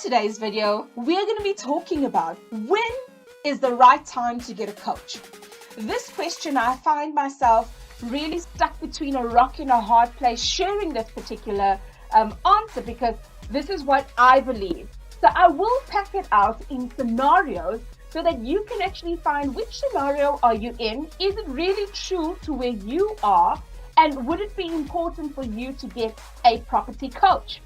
today's video, we're going to be talking about when is the right time to get a coach. This question, I find myself really stuck between a rock and a hard place sharing this particular answer, because this is what I believe. So I will pack it out in scenarios so that you can actually find which scenario are you in. Is it really true to where you are? And would it be important for you to get a property coach?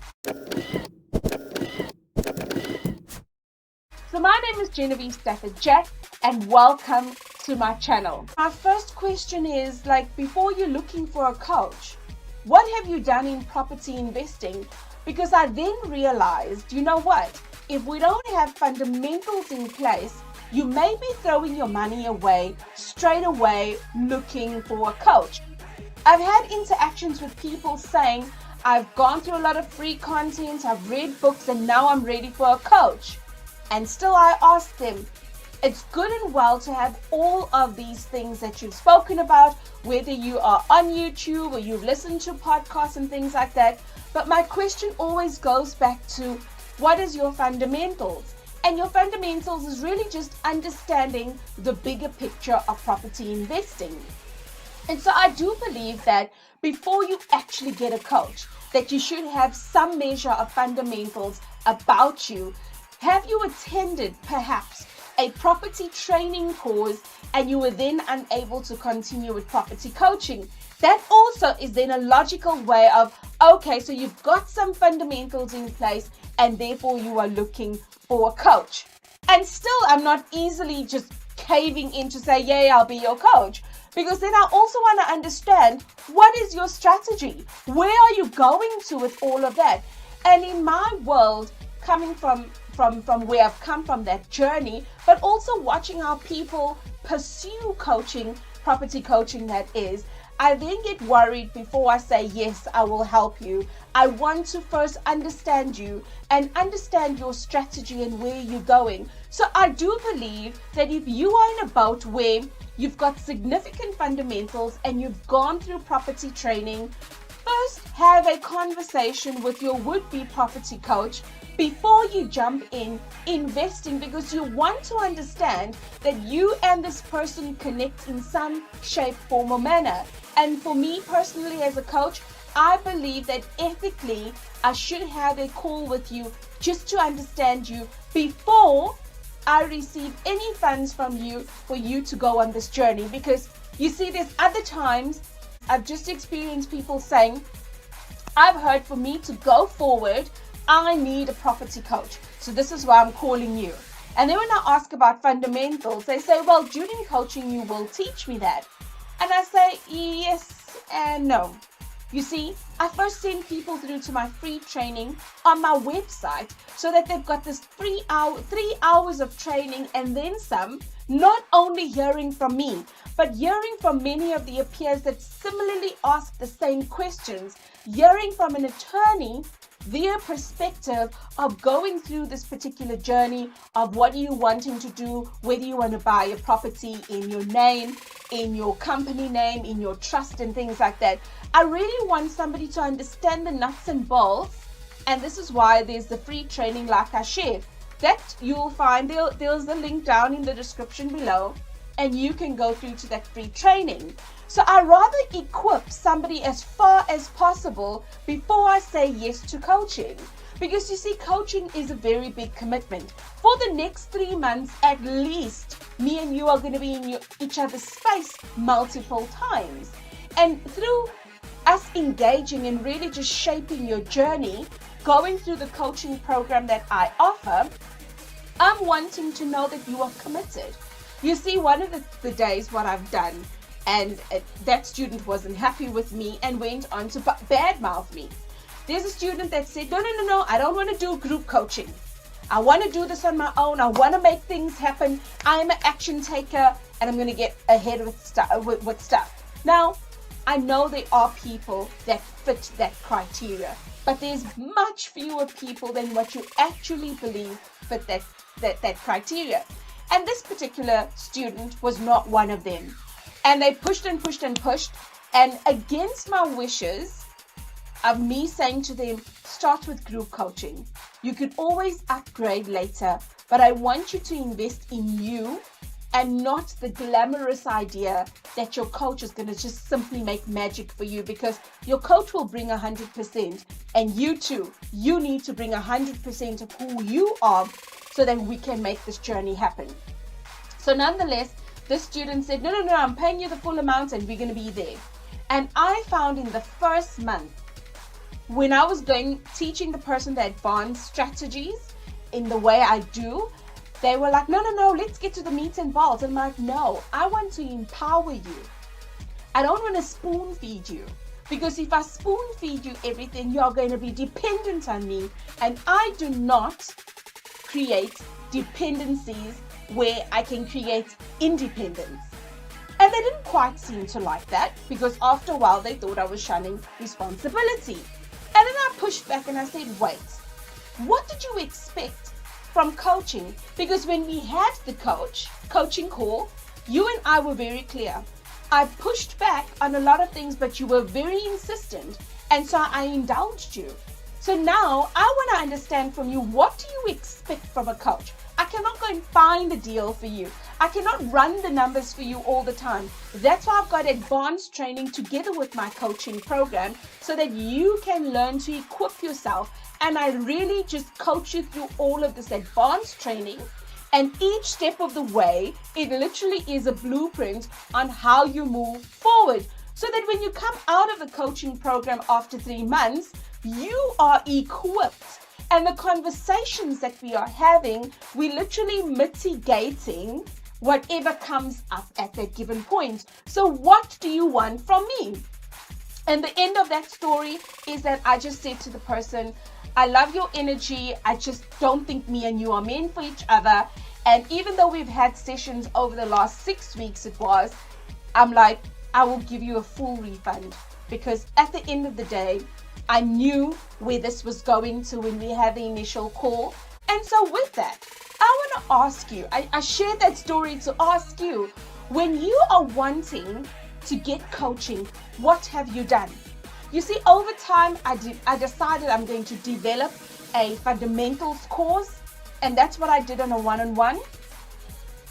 So my name is Genevieve Stafford Jack, and welcome to my channel. My first question is, before you're looking for a coach, what have you done in property investing? Because I then realized, you know what? If we don't have fundamentals in place, you may be throwing your money away straight away looking for a coach. I've had interactions with people saying, I've gone through a lot of free content, I've read books, and now I'm ready for a coach. And still I ask them, it's good and well to have all of these things that you've spoken about, whether you are on YouTube or you've listened to podcasts and things like that. But my question always goes back to, what is your fundamentals? And your fundamentals is really just understanding the bigger picture of property investing. And so I do believe that before you actually get a coach, that you should have some measure of fundamentals about you. Have you attended perhaps a property training course and you were then unable to continue with property coaching? That also is then a logical way of, okay, so you've got some fundamentals in place and therefore you are looking for a coach. And still, I'm not easily just caving in to say, yeah, I'll be your coach. Because then I also want to understand, what is your strategy? Where are you going to with all of that? And in my world, coming from where I've come from, that journey, but also watching how people pursue coaching, property coaching that is, I then get worried before I say, yes, I will help you. I want to first understand you and understand your strategy and where you're going. So I do believe that if you are in a boat where you've got significant fundamentals and you've gone through property training, first have a conversation with your would-be property coach before you jump in investing, because you want to understand that you and this person connect in some shape, form, or manner. And for me personally as a coach, I believe that ethically I should have a call with you just to understand you before I receive any funds from you for you to go on this journey. Because you see, there's other times I've just experienced people saying, I've heard for me to go forward, I need a property coach. So this is why I'm calling you. And then when I ask about fundamentals, they say, well, during coaching, you will teach me that. And I say, yes and no. You see, I first send people through to my free training on my website so that they've got this 3 hours of training and then some, not only hearing from me, but hearing from many of the peers that similarly ask the same questions, hearing from an attorney their perspective of going through this particular journey of what are you wanting to do, whether you want to buy a property in your name, in your company name, in your trust and things like that. I really want somebody to understand the nuts and bolts, and this is why there's the free training like I shared. That you'll find, there's a link down in the description below, and you can go through to that free training. So I rather equip somebody as far as possible before I say yes to coaching. Because you see, coaching is a very big commitment. For the next 3 months, at least, me and you are going to be in each other's space multiple times. And through us engaging and really just shaping your journey, going through the coaching program that I offer, I'm wanting to know that you are committed. You see, one of the days what I've done, and that student wasn't happy with me and went on to badmouth me. There's a student that said, no, I don't want to do group coaching. I want to do this on my own. I want to make things happen. I'm an action taker and I'm going to get ahead with stuff. Now, I know there are people that fit that criteria, but there's much fewer people than what you actually believe fit that criteria. And this particular student was not one of them. And they pushed and pushed and pushed. And against my wishes, of me saying to them, start with group coaching. You could always upgrade later, but I want you to invest in you and not the glamorous idea that your coach is going to just simply make magic for you, because your coach will bring 100%, and you too, you need to bring 100% of who you are so that we can make this journey happen. So nonetheless, this student said, no, I'm paying you the full amount and we're going to be there. And I found in the first month, when I was teaching the person the advanced strategies in the way I do, they were like, no, let's get to the meat and balls. And I'm like, no, I want to empower you. I don't want to spoon feed you, because if I spoon feed you everything, you're going to be dependent on me. And I do not create dependencies where I can create independence. And they didn't quite seem to like that, because after a while they thought I was shunning responsibility. And then I pushed back and I said, wait, what did you expect from coaching? Because when we had the coaching call, you and I were very clear. I pushed back on a lot of things, but you were very insistent. And so I indulged you. So now I want to understand from you, what do you expect from a coach? I cannot go and find a deal for you. I cannot run the numbers for you all the time. That's why I've got advanced training together with my coaching program, so that you can learn to equip yourself. And I really just coach you through all of this advanced training. And each step of the way, it literally is a blueprint on how you move forward. So that when you come out of the coaching program after 3 months, you are equipped. And the conversations that we are having, we're literally mitigating whatever comes up at that given point. So what do you want from me? And the end of that story is that I just said to the person, I love your energy. I just don't think me and you are meant for each other. And even though we've had sessions over the last 6 weeks, I'm like, I will give you a full refund, because at the end of the day, I knew where this was going to when we had the initial call. And so with that, I want to ask you, I shared that story to ask you, when you are wanting to get coaching, what have you done? You see, over time, I decided I'm going to develop a fundamentals course, and that's what I did on a one-on-one.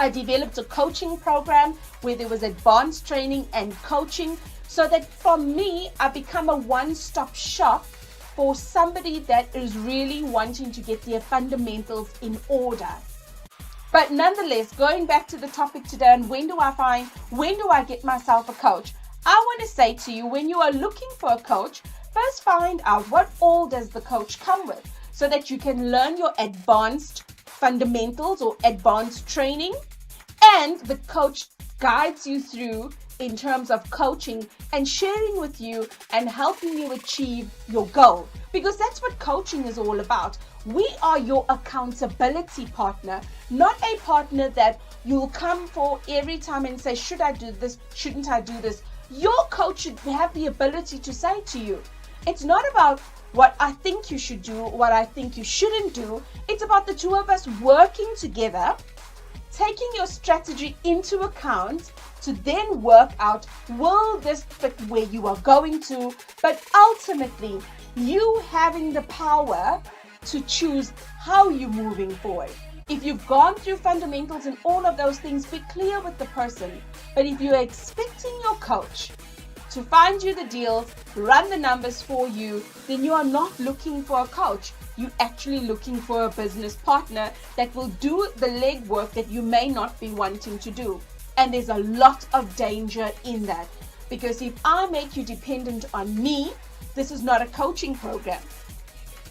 I developed a coaching program where there was advanced training and coaching, so that for me, I become a one-stop shop for somebody that is really wanting to get their fundamentals in order. But nonetheless, going back to the topic today, and when do I get myself a coach? I want to say to you, when you are looking for a coach, first find out what all does the coach come with, so that you can learn your advanced fundamentals or advanced training, and the coach guides you through in terms of coaching and sharing with you and helping you achieve your goal. Because that's what coaching is all about. We are your accountability partner, not a partner that you'll come for every time and say, should I do this? Shouldn't I do this? Your coach should have the ability to say to you, it's not about what I think you should do, what I think you shouldn't do. It's about the two of us working together, taking your strategy into account to then work out, will this fit where you are going to? But ultimately, you having the power to choose how you're moving forward. If you've gone through fundamentals and all of those things, be clear with the person. But if you're expecting your coach to find you the deals, run the numbers for you, then you are not looking for a coach. You're actually looking for a business partner that will do the legwork that you may not be wanting to do. And there's a lot of danger in that, because if I make you dependent on me, this is not a coaching program,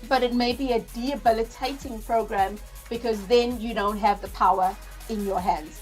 but it may be a debilitating program, because then you don't have the power in your hands.